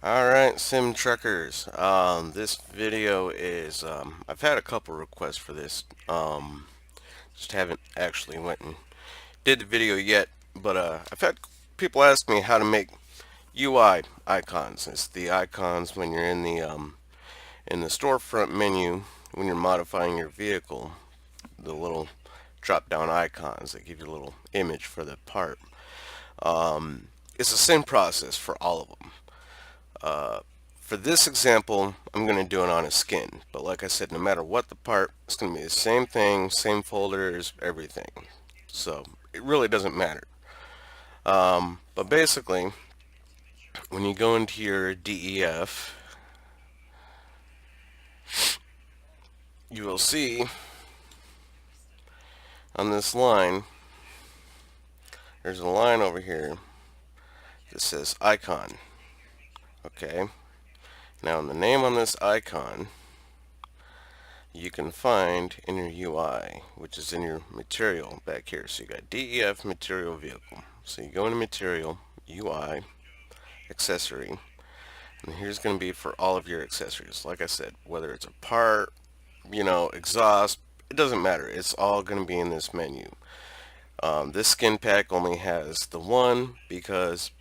Alright, Sim Truckers. This video is, I've had a couple requests for this. Just haven't actually went and did the video yet, but I've had people ask me how to make UI icons. It's the icons when you're in the storefront menu when you're modifying your vehicle. The little drop-down icons that give you a little image for the part. It's the same process for all of them. For this example, I'm going to do it on a skin. But like I said, no matter what the part, it's going to be the same thing, same folders, everything. So it really doesn't matter. But basically, when you go into your DEF, you will see on this line, there's a line over here that says icon. Okay. Now, in the name on this icon, you can find in your UI, which is in your material back here. So you got DEF material vehicle. So you go into material, UI, accessory, and here's going to be for all of your accessories. Like I said, whether it's a part, exhaust, it doesn't matter. It's all going to be in this menu. This skin pack only has the one because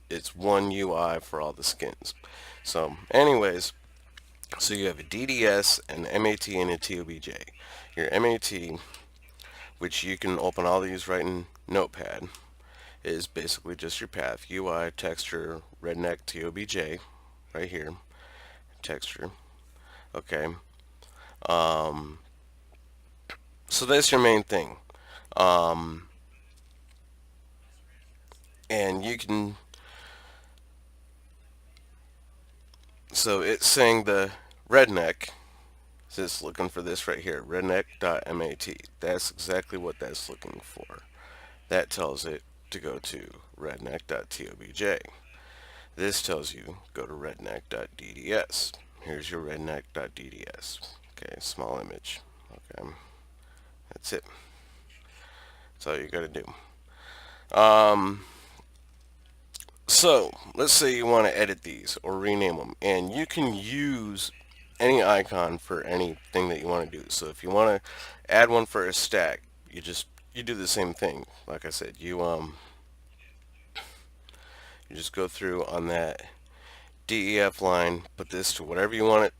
it's one UI for all the skins. So anyways, so you have a DDS, an MAT, and a TOBJ. Your MAT, which you can open all these right in Notepad, is basically just your path. UI, texture, redneck, TOBJ, right here, texture. Okay. So that's your main thing. And you can, so it's saying the redneck, so it's looking for this right here, redneck.mat. That's exactly what that's looking for. That tells it to go to redneck.tobj. This tells you go to redneck.dds. Here's your redneck.dds. Okay, small image. Okay, that's it. That's all you gotta do. So let's say you want to edit these or rename them, and you can use any icon for anything that you want to do. So if you want to add one for a stack, you do the same thing. Like I said, you just go through on that DEF line, put this to whatever you want it,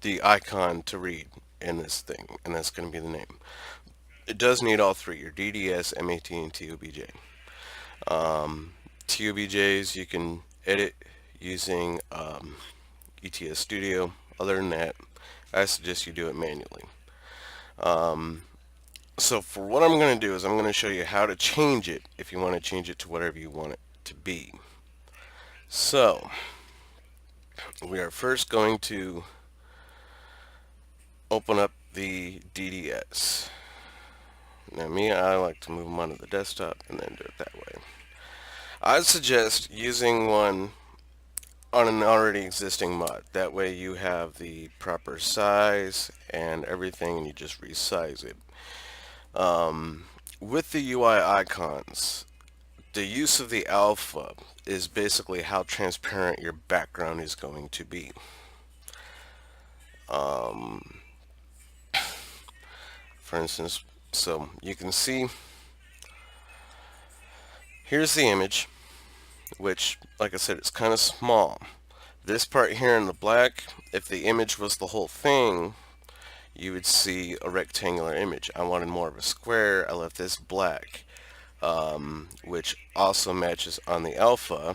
the icon to read in this thing, and that's going to be the name. It does need all three, your DDS, MAT, and TOBJ. TOBJs you can edit using ETS Studio. Other than that, I suggest you do it manually. So for what I'm going to do is I'm going to show you how to change it if you want to change it to whatever you want it to be. So we are first going to open up the DDS. Now I like to move them onto the desktop and then do it that way. I'd suggest using one on an already existing mod. That way you have the proper size and everything and you just resize it. With the UI icons, the use of the alpha is basically how transparent your background is going to be. For instance, so you can see here's the image, which, like I said, it's kind of small. This part here in the black, if the image was the whole thing, you would see a rectangular image. I wanted more of a square. I left this black, which also matches on the alpha,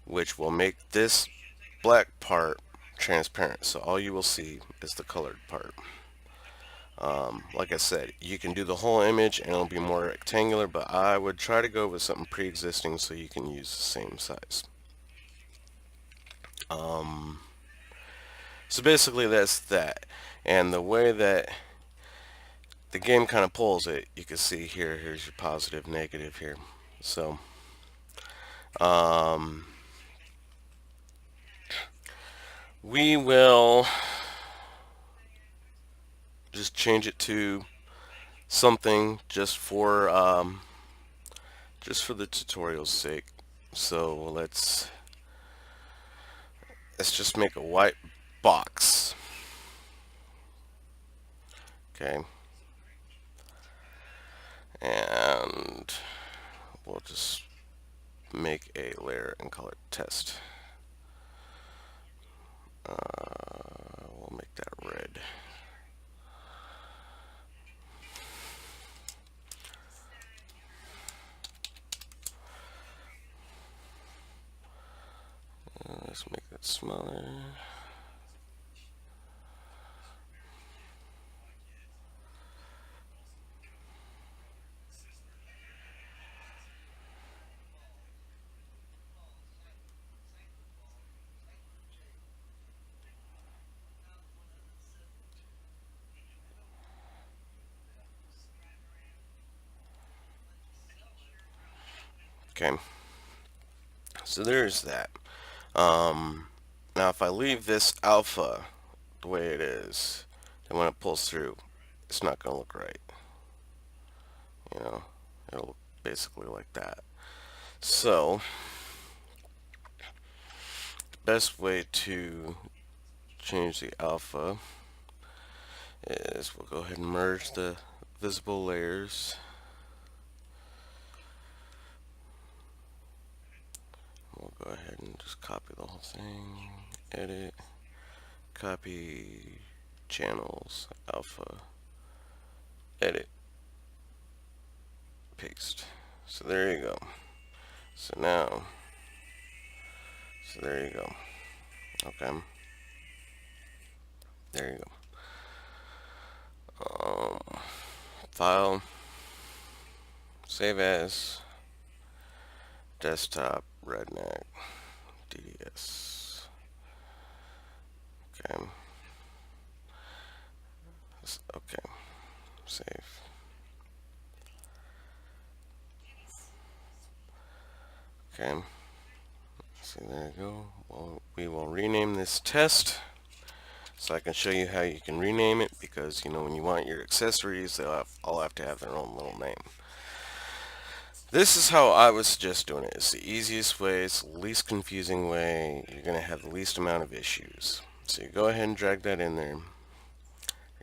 which will make this black part transparent. So all you will see is the colored part. Like I said, you can do the whole image and it'll be more rectangular, but I would try to go with something pre-existing so you can use the same size. So basically that's that. And the way that the game kind of pulls it, you can see here, here's your positive, negative here. So, we will just change it to something just for the tutorial's sake. So let's let's just make a white box. Okay. And we'll just make a layer and call it test. We'll make that red. Let's make that smaller. Okay, so there's that. Now if I leave this alpha the way it is, then when it pulls through, it's not going to look right. You know, it'll look basically like that. So, the best way to change the alpha is we'll go ahead and merge the visible layers. We'll go ahead and just copy the whole thing, edit, copy channels, alpha, edit, paste. So there you go. So now, there you go. Okay. There you go. File, save as, desktop, Redneck, DDS. Okay. Okay. Save. Okay. See, there you go. Well, we will rename this test so I can show you how you can rename it, because, you know, when you want your accessories, they'll all have to have their own little name. This is how I would suggest doing it. It's the easiest way, it's the least confusing way, you're going to have the least amount of issues. So you go ahead and drag that in there, and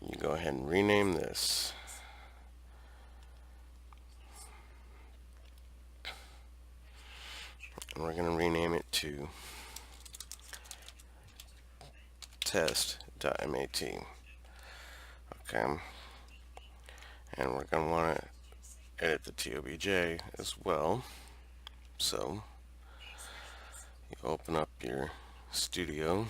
you go ahead and rename this. And we're going to rename it to test.mat. Okay. And we're going to want to edit the TOBJ as well. So you open up your studio.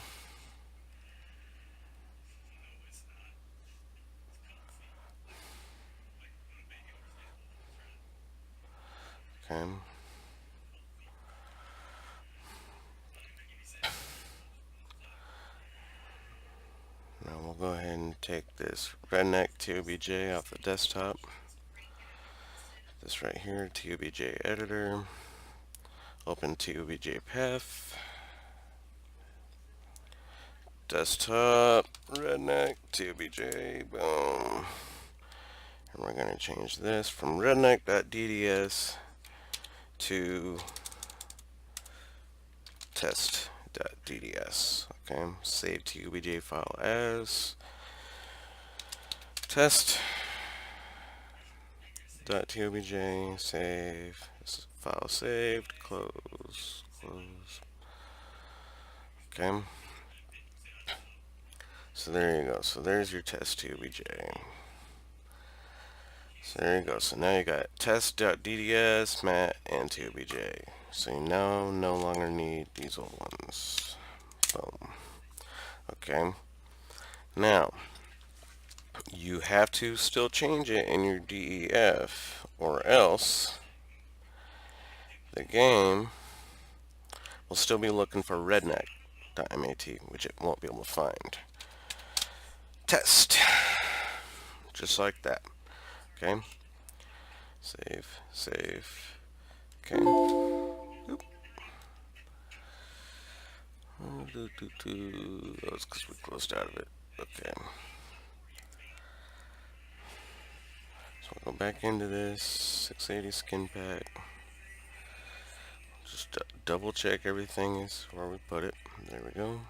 Okay. Now we'll go ahead and take this Redneck TOBJ off the desktop. This right here, TOBJ editor. Open TOBJ path. Desktop, Redneck, TOBJ, boom. And we're going to change this from redneck.dds to test.dds. Okay, save TOBJ file as test.tobj, save, file saved, close. Okay. So there you go. So there's your test TOBJ. So there you go. So now you got test.dds, mat, and TOBJ. So you now no longer need these old ones. Boom. Okay. Now, you have to still change it in your DEF, or else the game will still be looking for redneck.mat, which it won't be able to find. Test. Just like that. Okay. Save. Okay. Oop. That was because we closed out of it. Okay. So we'll go back into this 680 skin pack. Just double check everything is where we put it. There we go.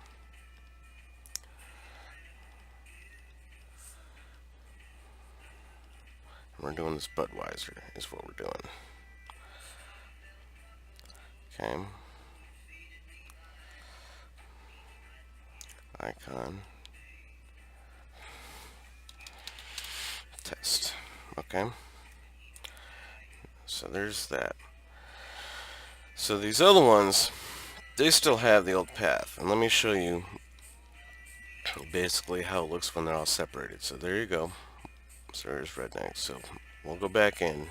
We're doing this Budweiser is what we're doing. Okay. Icon. Test. Okay. So there's that. So these other ones, they still have the old path. And let me show you basically how it looks when they're all separated. So there you go. So there's Redneck. So we'll go back in.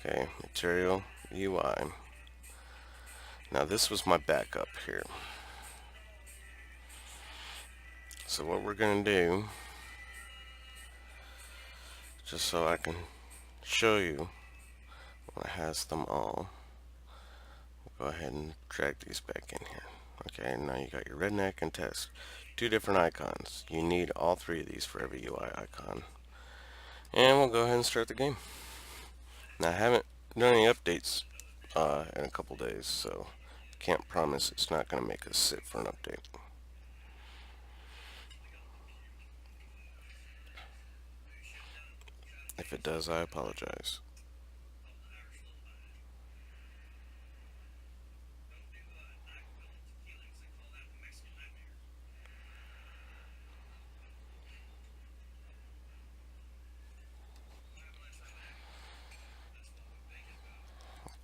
Okay, Material, UI. Now this was my backup here. So what we're going to do, just so I can show you when it has them all, we'll go ahead and drag these back in here. Okay, now you got your Redneck and Test. Two different icons. You need all three of these for every UI icon. And we'll go ahead and start the game. Now I haven't done any updates in a couple days, so can't promise it's not going to make us sit for an update. If it does, I apologize.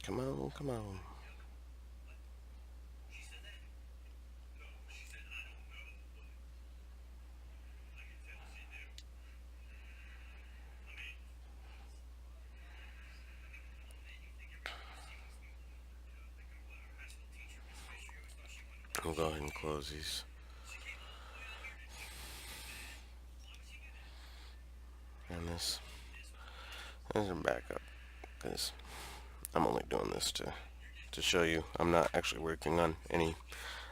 Come on, come on. We'll go ahead and close these. And this is a backup, because I'm only doing this to show you I'm not actually working on any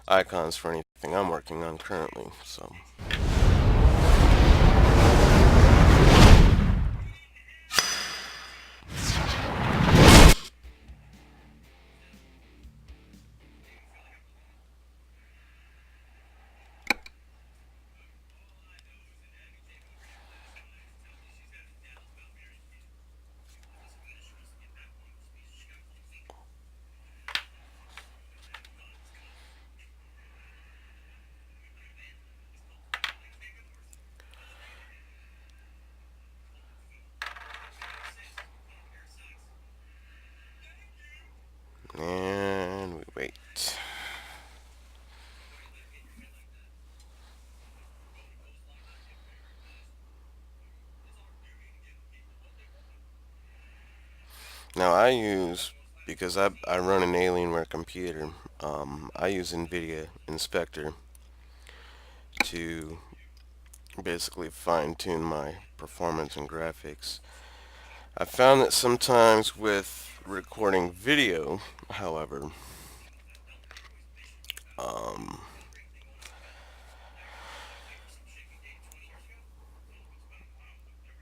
icons for anything I'm working on currently. So and we wait. Now I use, because I run an Alienware computer, I use NVIDIA Inspector to basically fine-tune my performance and graphics. I found that sometimes with recording video, however,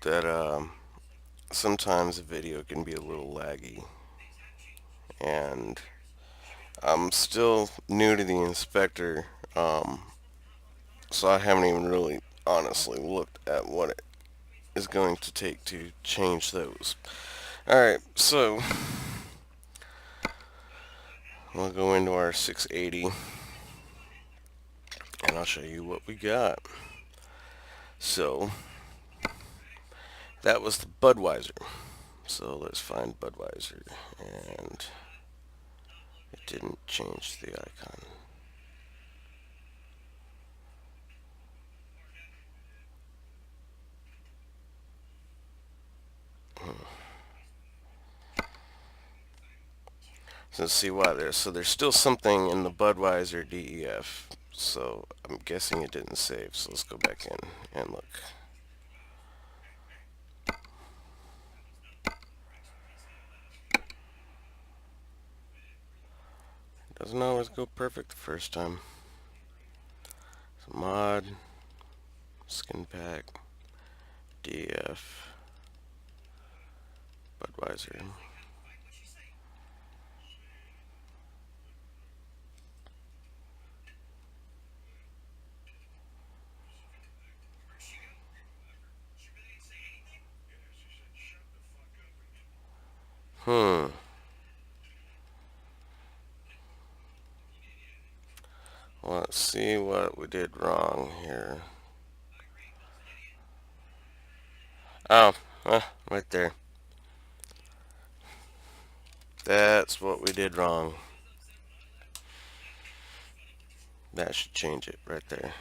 that sometimes the video can be a little laggy, and I'm still new to the inspector, so I haven't even really honestly looked at what it is going to take to change those. Alright, so we'll go into our 680 and I'll show you what we got. So that was the Budweiser. So let's find Budweiser, and it didn't change the icon. So let's see why there's still something in the Budweiser DEF. So I'm guessing it didn't save. So let's go back in and look. Doesn't always go perfect the first time. So mod, skin pack, DEF, Budweiser. let's see what we did wrong here. Oh, right there. That's what we did wrong. That should change it right there.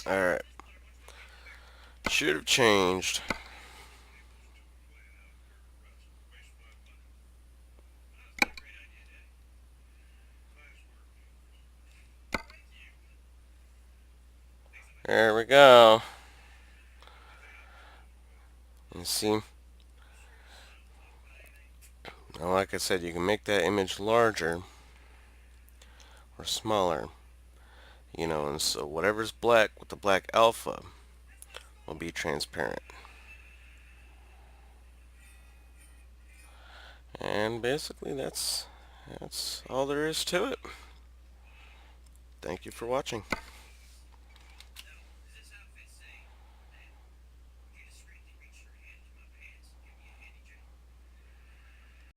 Alright. Should have changed. There we go. You see? Now, like I said, you can make that image larger or smaller. You know, and so whatever's black with the black alpha will be transparent. And basically that's all there is to it. Thank you for watching.